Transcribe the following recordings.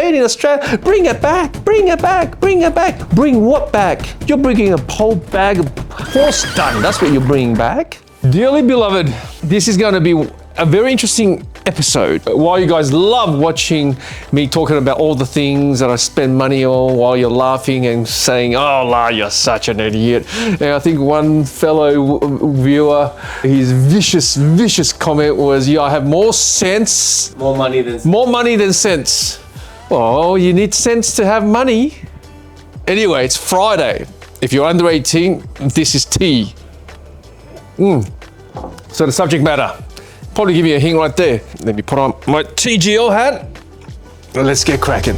made in Australia. Bring it back, bring it back, bring it back. Bring what back? You're bringing a whole bag of horse dung. That's what you're bringing back. Dearly beloved, this is going to be a very interesting episode. While you guys love watching me talking about all the things that I spend money on, while you're laughing and saying, oh, La, you're such an idiot. And I think one fellow viewer, his vicious comment was, yeah, I have more sense. More money than sense. Well, you need sense to have money. Anyway, it's Friday. If you're under 18, this is tea. So the subject matter. Probably give you a hint right there. Let me put on my TGL hat. Let's get cracking.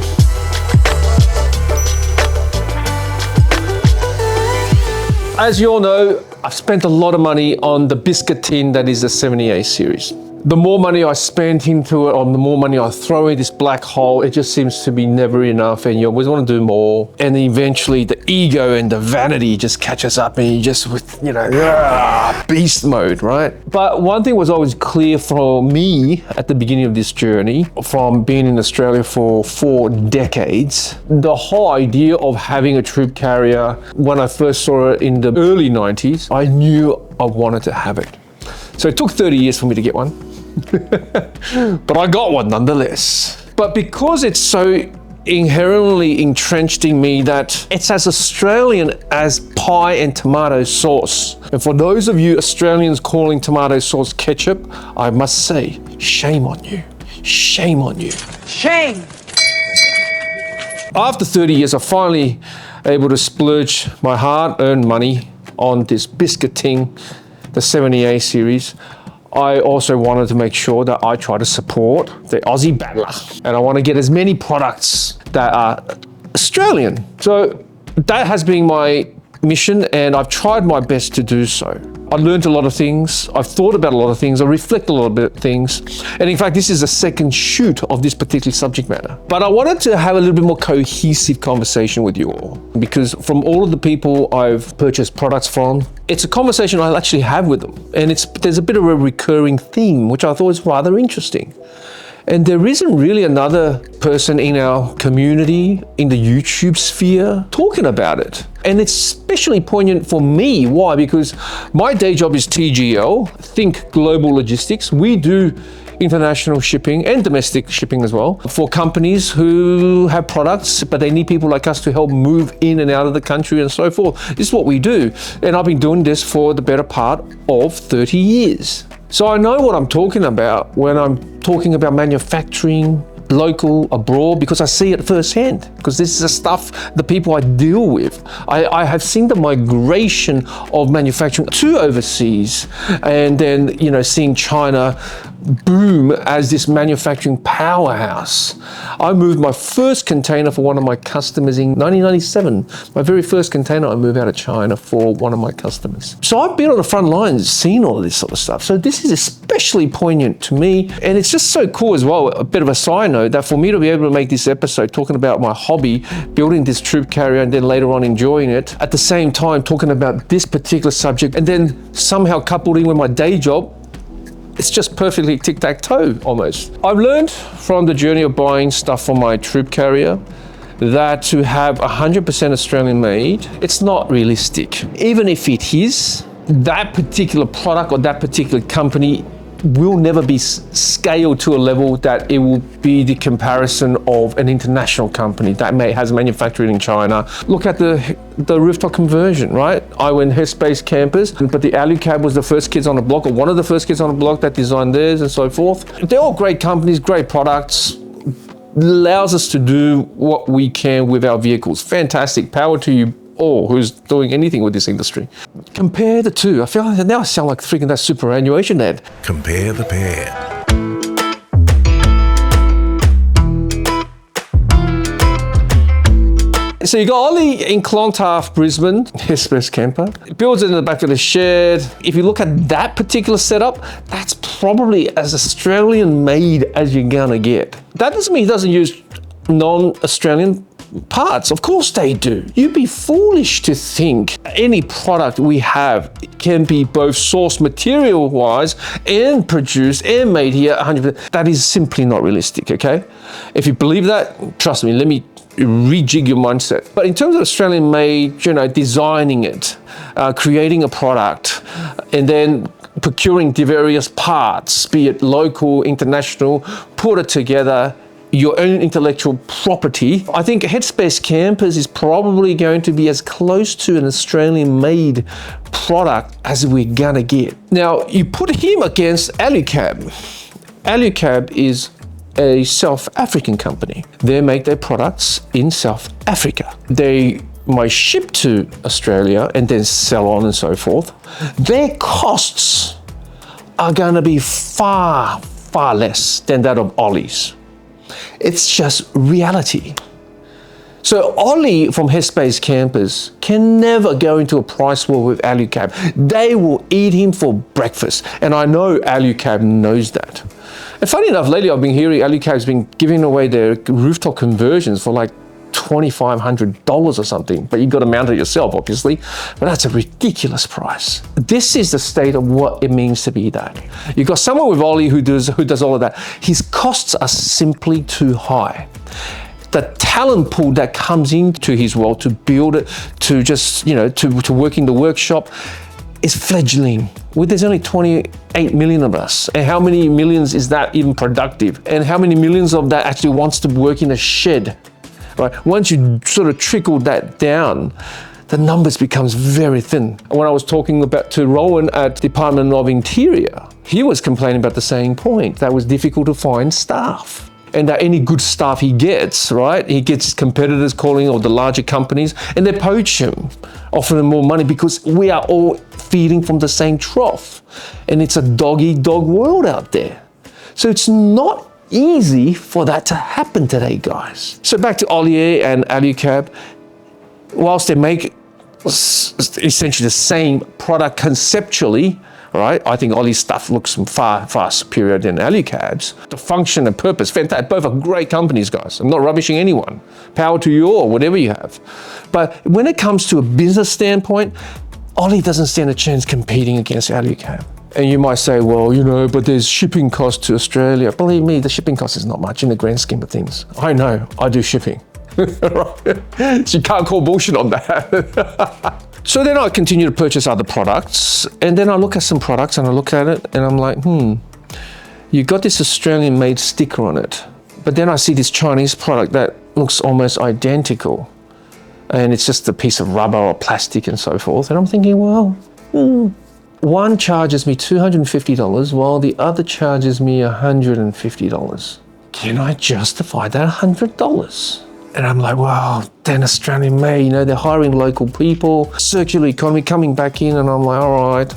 As you all know, I've spent a lot of money on the biscuit tin that is the 70A series. The more money I spend into it, or the more money I throw in this black hole, it just seems to be never enough, and you always want to do more. And eventually the ego and the vanity just catches up, and you just, with, beast mode, right? But one thing was always clear for me at the beginning of this journey, from being in Australia for 4 decades, the whole idea of having a troop carrier, when I first saw it in the early 90s, I knew I wanted to have it. So it took 30 years for me to get one. But I got one nonetheless. But because it's so inherently entrenched in me that it's as Australian as pie and tomato sauce. And for those of you Australians calling tomato sauce ketchup, I must say, shame on you. Shame on you. Shame! After 30 years, I'm finally able to splurge my hard-earned money on this biscuit tin, the 70A series. I also wanted to make sure that I try to support the Aussie battler, and I want to get as many products that are Australian. So that has been my mission, and I've tried my best to do so. I learned a lot of things, I've thought about a lot of things, I reflect a lot of things, and in fact this is the second shoot of this particular subject matter. But I wanted to have a little bit more cohesive conversation with you all, because from all of the people I've purchased products from, it's a conversation I'll actually have with them, and there's a bit of a recurring theme which I thought was rather interesting. And there isn't really another person in our community, in the YouTube sphere, talking about it. And it's especially poignant for me. Why? Because my day job is TGL, think global logistics. We do international shipping and domestic shipping as well for companies who have products, but they need people like us to help move in and out of the country and so forth. This is what we do. And I've been doing this for the better part of 30 years. So I know what I'm talking about when I'm talking about manufacturing, local, abroad, because I see it firsthand, because this is the stuff, the people I deal with. I have seen the migration of manufacturing to overseas, and then, seeing China boom as this manufacturing powerhouse. I moved my first container for one of my customers in 1997. My very first container I moved out of China for one of my customers. So I've been on the front lines, seen all of this sort of stuff. So this is especially poignant to me. And it's just so cool as well, a bit of a side note, that for me to be able to make this episode talking about my hobby, building this troop carrier, and then later on enjoying it, at the same time talking about this particular subject, and then somehow coupled in with my day job, it's just perfectly tic-tac-toe almost. I've learned from the journey of buying stuff for my troop carrier that to have 100% Australian made, it's not realistic. Even if it is, that particular product or that particular company will never be scaled to a level that it will be the comparison of an international company that has manufactured in China. Look at the rooftop conversion, right? I went Headspace campers, but the Alucab was the first kids on the block, or one of the first kids on the block that designed theirs and so forth. They're all great companies, great products, allows us to do what we can with our vehicles. Fantastic, power to you all who's doing anything with this industry. Compare the two. I feel like now I sound like freaking that superannuation ad. Compare the pair. So you got Ollie in Clontarf, Brisbane, his best camper. He builds it in the back of the shed. If you look at that particular setup, that's probably as Australian made as you're gonna get. That doesn't mean he doesn't use non-Australian parts. Of course they do. You'd be foolish to think any product we have can be both sourced material-wise and produced and made here 100%. That is simply not realistic, okay? If you believe that, trust me, let me rejig your mindset. But in terms of Australian made, you know, designing it, creating a product, and then procuring the various parts, be it local, international, put it together, your own intellectual property. I think Headspace Campers is probably going to be as close to an Australian made product as we're gonna get. Now, you put him against Alucab. Alucab is a South African company. They make their products in South Africa. They might ship to Australia and then sell on and so forth. Their costs are gonna be far, far less than that of Ollie's. It's just reality. So Ollie from Headspace Campers can never go into a price war with Alucab. They will eat him for breakfast. And I know Alucab knows that. And funny enough, lately I've been hearing Alucab's been giving away their rooftop conversions for like $2,500 or something, but you've got to mount it yourself, obviously. But that's a ridiculous price. This is the state of what it means to be that. You've got someone with Ollie who does all of that. His costs are simply too high. The talent pool that comes into his world to build it, to just, you know, to work in the workshop is fledgling. Well, there's only 28 million of us. And how many millions is that even productive? And how many millions of that actually wants to work in a shed? Right? Once you sort of trickle that down, the numbers becomes very thin. When I was talking to Rowan at Department of Interior, he was complaining about the same point. That it was difficult to find staff. And that any good staff he gets, right? He gets competitors calling, or the larger companies, and they poach him, offering him more money because we are all feeding from the same trough. And it's a dog-eat-dog world out there. So it's not easy for that to happen today, guys. So back to Ollier and Alucab, whilst they make essentially the same product conceptually, right? I think Ollie's stuff looks far, far superior than Alucab's. The function and purpose, fantastic. Both are great companies, guys. I'm not rubbishing anyone. Power to you or whatever you have. But when it comes to a business standpoint, Ollie doesn't stand a chance competing against Alucab. And you might say, well, you know, but there's shipping costs to Australia. Believe me, the shipping cost is not much in the grand scheme of things. I know, I do shipping. So you can't call bullshit on that. So then I continue to purchase other products, and then I look at some products and I look at it and I'm like, you got this Australian made sticker on it. But then I see this Chinese product that looks almost identical. And it's just a piece of rubber or plastic and so forth. And I'm thinking, well, one charges me $250 while the other charges me $150. Can I justify that $100? And I'm like, wow, then Australian made, you know, they're hiring local people, circular economy coming back in, and I'm like, all right,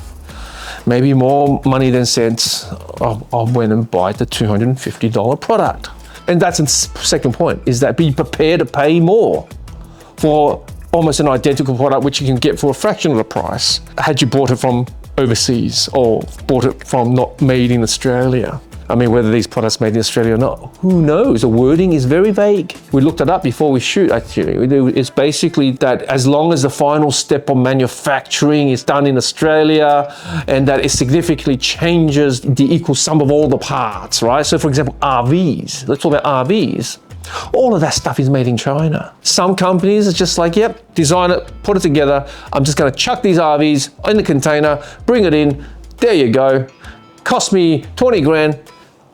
maybe more money than sense. I went and buy the $250 product. And that's the second point, is that be prepared to pay more for almost an identical product, which you can get for a fraction of the price had you bought it from overseas or bought it from not made in Australia. I mean, whether these products made in Australia or not, who knows? The wording is very vague. We looked it up before we shoot, actually. It's basically that as long as the final step of manufacturing is done in Australia and that it significantly changes the equal sum of all the parts, right? So for example, RVs, let's talk about RVs. All of that stuff is made in China. Some companies are just like, yep, design it, put it together. I'm just gonna chuck these RVs in the container, bring it in, there you go. Cost me 20 grand,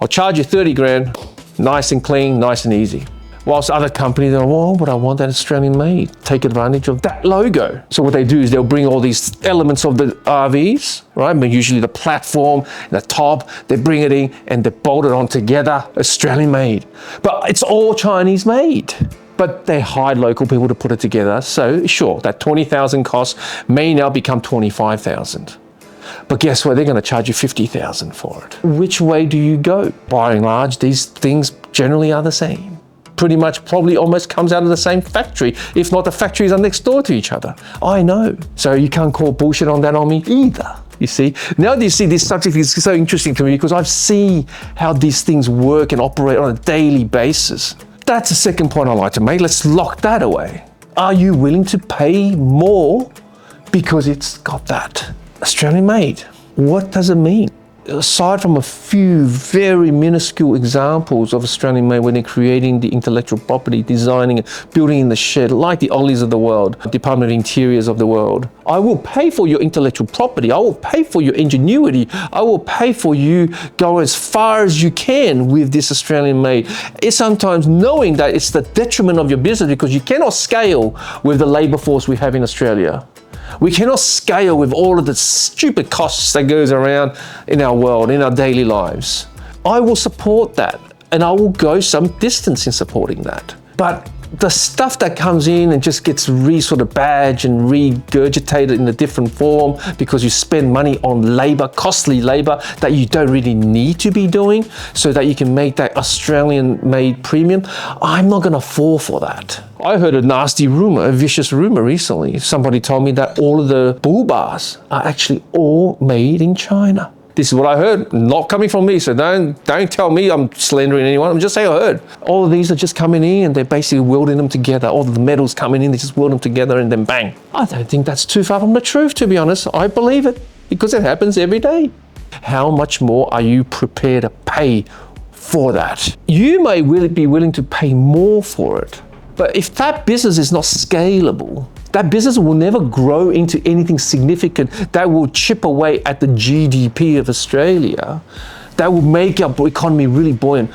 I'll charge you 30 grand, nice and clean, nice and easy. Whilst other companies are, well, but I want that Australian made. Take advantage of that logo. So what they do is they'll bring all these elements of the RVs, right? But usually the platform, the top, they bring it in and they bolt it on together, Australian made. But it's all Chinese made. But they hired local people to put it together. So sure, that 20,000 cost may now become 25,000. But guess what? They're going to charge you 50,000 for it. Which way do you go? By and large, these things generally are the same. Pretty much probably almost comes out of the same factory. If not, the factories are next door to each other. I know. So you can't call bullshit on that on me either. You see? Now you see this subject is so interesting to me because I've seen how these things work and operate on a daily basis. That's the second point I'd like to make. Let's lock that away. Are you willing to pay more because it's got that Australian made? What does it mean? Aside from a few very minuscule examples of Australian made when they're creating the intellectual property, designing it, building in the shed, like the Ollies of the world, Department of Interiors of the world, I will pay for your intellectual property. I will pay for your ingenuity. I will pay for you go as far as you can with this Australian made. It's sometimes knowing that it's the detriment of your business because you cannot scale with the labor force we have in Australia. We cannot scale with all of the stupid costs that goes around in our world, in our daily lives. I will support that and I will go some distance in supporting that. But the stuff that comes in and just gets sort of badged and regurgitated in a different form because you spend money on labor, costly labor that you don't really need to be doing so that you can make that Australian made premium, I'm not gonna fall for that. I heard a nasty rumor, a vicious rumor recently. Somebody told me that all of the bull bars are actually all made in China. This is what I heard, not coming from me, so don't tell me I'm slandering anyone. I'm just saying I heard. All of these are just coming in and they're basically welding them together. All of the metals coming in, they just weld them together and then bang. I don't think that's too far from the truth, to be honest. I believe it because it happens every day. How much more are you prepared to pay for that? You may be willing to pay more for it, but if that business is not scalable, that business will never grow into anything significant that will chip away at the GDP of Australia, that will make our economy really buoyant.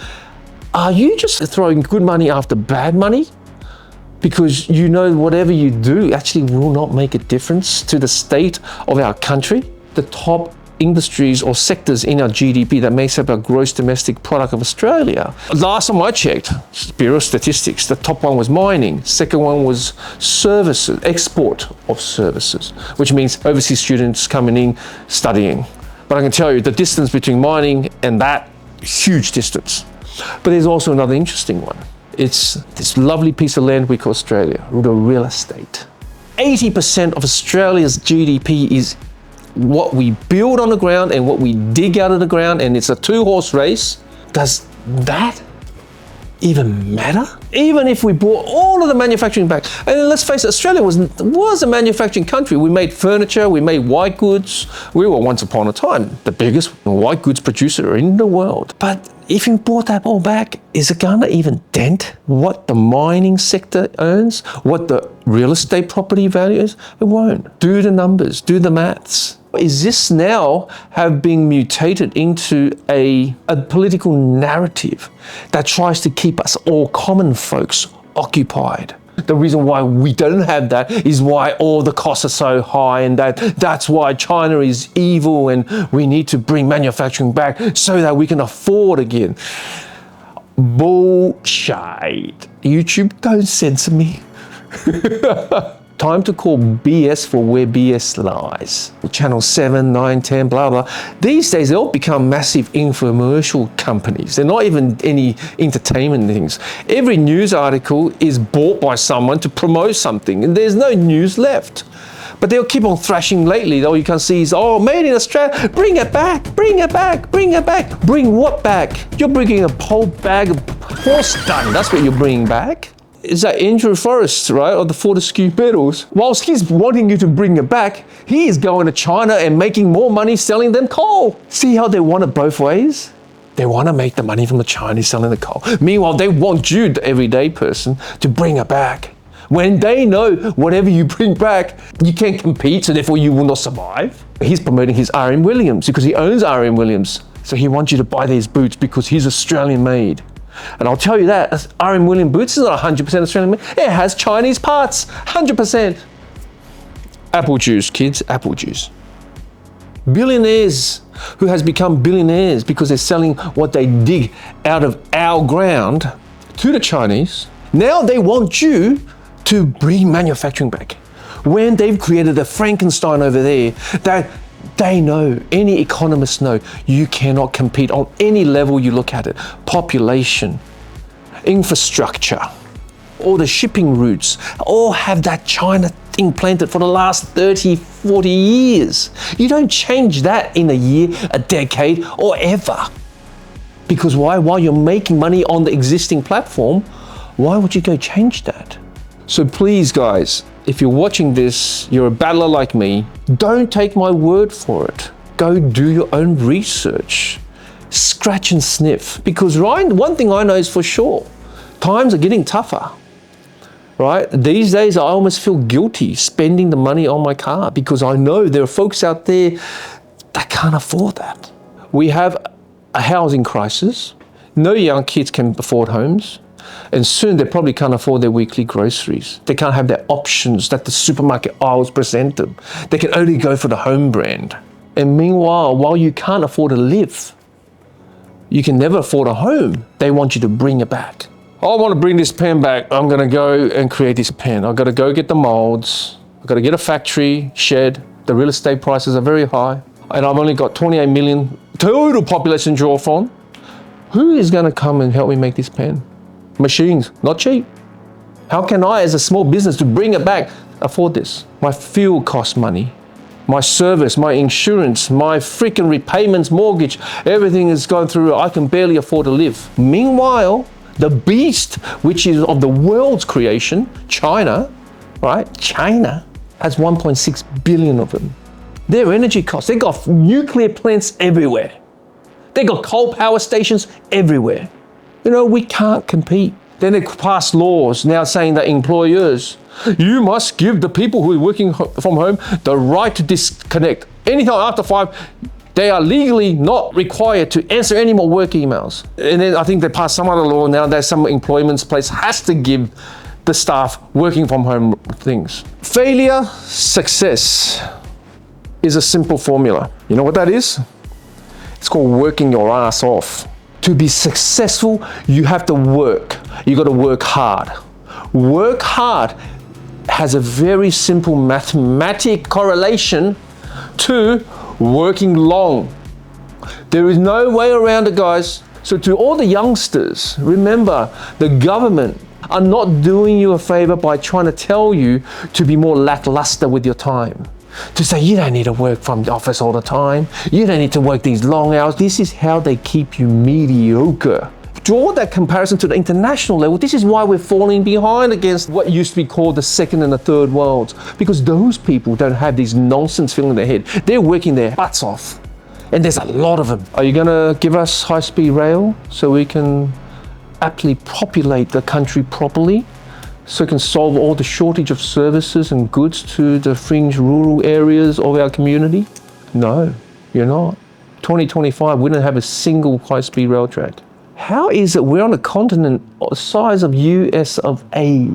Are you just throwing good money after bad money? Because you know whatever you do actually will not make a difference to the state of our country? The top industries or sectors in our GDP that makes up our gross domestic product of Australia. Last time I checked, Bureau of Statistics, the top one was mining, second one was services, export of services, which means overseas students coming in studying. But I can tell you the distance between mining and that, huge distance. But there's also another interesting one. It's this lovely piece of land we call Australia, the real estate. 80% of Australia's GDP is what we build on the ground and what we dig out of the ground, and it's a two-horse race. Does that even matter? Even if we brought all of the manufacturing back, and let's face it, Australia was a manufacturing country. We made furniture, we made white goods. We were once upon a time the biggest white goods producer in the world. But if you brought that all back, is it gonna even dent what the mining sector earns, what the real estate property value is? It won't. Do the numbers, do the maths. Is this now have been mutated into a political narrative that tries to keep us all common folks occupied? The reason why we don't have that is why all the costs are so high, and that's why China is evil and we need to bring manufacturing back so that we can afford again. Bullshit. YouTube, don't censor me. Time to call BS for where BS lies. Channel 7, 9, 10, blah, blah. These days, they all become massive infomercial companies. They're not even any entertainment things. Every news article is bought by someone to promote something, and there's no news left. But they'll keep on thrashing lately. All you can see is, oh, made in Australia, bring it back, bring it back, bring it back. Bring what back? You're bringing a whole bag of horse dung. That's what you're bringing back. Is that Andrew Forrest, right, of the Fortescue Metals? Whilst he's wanting you to bring it back, he is going to China and making more money selling them coal. See how they want it both ways? They want to make the money from the Chinese selling the coal. Meanwhile, they want you, the everyday person, to bring it back. When they know whatever you bring back, you can't compete, so therefore you will not survive. He's promoting his RM Williams because he owns RM Williams. So he wants you to buy these boots because he's Australian made. And I'll tell you that, RM Williams boots is not 100% Australian made. It has Chinese parts, 100%. Apple juice, kids, apple juice. Billionaires who has become billionaires because they're selling what they dig out of our ground to the Chinese. Now they want you to bring manufacturing back. When they've created a Frankenstein over there that they know, any economists know, you cannot compete on any level you look at it. Population, infrastructure, all the shipping routes, all have that China thing planted for the last 30, 40 years. You don't change that in a year, a decade, or ever. Because why? While you're making money on the existing platform, Why would you go change that? So please, guys, if you're watching this, you're a battler like me, don't take my word for it. Go do your own research. Scratch and sniff. Because Ryan, one thing I know is for sure, times are getting tougher. Right? These days, I almost feel guilty spending the money on my car because I know there are folks out there that can't afford that. We have a housing crisis. No young kids can afford homes. And soon they probably can't afford their weekly groceries. They can't have their options that the supermarket aisles present them. They can only go for the home brand. And meanwhile, while you can't afford to live, you can never afford a home. They want you to bring it back. I want to bring this pen back. I'm going to go and create this pen. I've got to go get the molds. I've got to get a factory, shed. The real estate prices are very high. And I've only got 28 million total population to draw from. Who is going to come and help me make this pen? Machines, not cheap. How can I, as a small business, to bring it back, afford this? My fuel costs money. My service, my insurance, my freaking repayments, mortgage, everything is going through. I can barely afford to live. Meanwhile, the beast, which is of the world's creation, China, right? China has 1.6 billion of them. Their energy costs, they got nuclear plants everywhere. They got coal power stations everywhere. You know, we can't compete. Then they pass laws now saying that employers, you must give the people who are working from home the right to disconnect. Anytime after 5, they are legally not required to answer any more work emails. And then I think they passed some other law now that some employment place has to give the staff working from home things. Failure, success is a simple formula. You know what that is? It's called working your ass off. To be successful, you have to work. You got to work hard. Work hard has a very simple mathematic correlation to working long. There is no way around it, guys. So to all the youngsters, remember, the government are not doing you a favor by trying to tell you to be more lackluster with your time. To say you don't need to work from the office all the time. You don't need to work these long hours. This is how they keep you mediocre. Draw that comparison to the international level. This is why we're falling behind against what used to be called the second and the third worlds. Because those people don't have these nonsense filling their head. They're working their butts off. And there's a lot of them. Are you going to give us high-speed rail so we can aptly populate the country properly? So we can solve all the shortage of services and goods to the fringe rural areas of our community? No, you're not. 2025, we don't have a single high-speed rail track. How is it we're on a continent the size of US of A,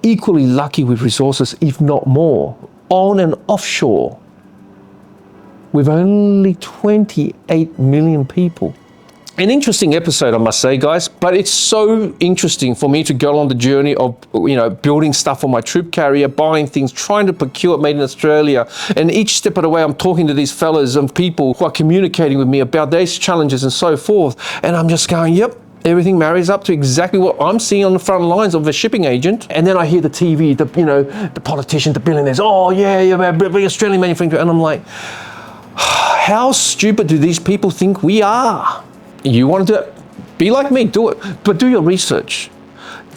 equally lucky with resources, if not more, on and offshore, with only 28 million people? An interesting episode, I must say, guys, but it's so interesting for me to go on the journey of, building stuff for my troop carrier, buying things, trying to procure it made in Australia. And each step of the way, I'm talking to these fellas and people who are communicating with me about their challenges and so forth. And I'm just going, yep, everything marries up to exactly what I'm seeing on the front lines of a shipping agent. And then I hear the TV, the politicians, the billionaires, oh yeah, big Australian manufacturer. And I'm like, how stupid do these people think we are? You want to do it? Be like me, do it. But do your research.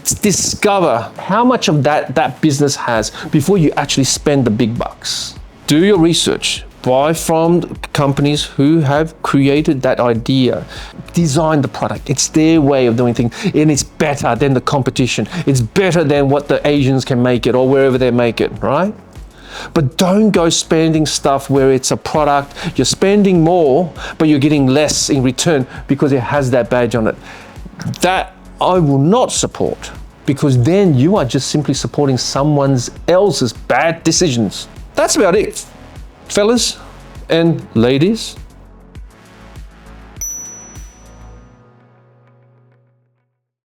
Discover how much of that business has before you actually spend the big bucks. Do your research. Buy from companies who have created that idea. Design the product. It's their way of doing things. And it's better than the competition. It's better than what the Asians can make it or wherever they make it, right? But don't go spending stuff where it's a product, you're spending more, but you're getting less in return because it has that badge on it. That I will not support, because then you are just simply supporting someone else's bad decisions. That's about it, fellas and ladies.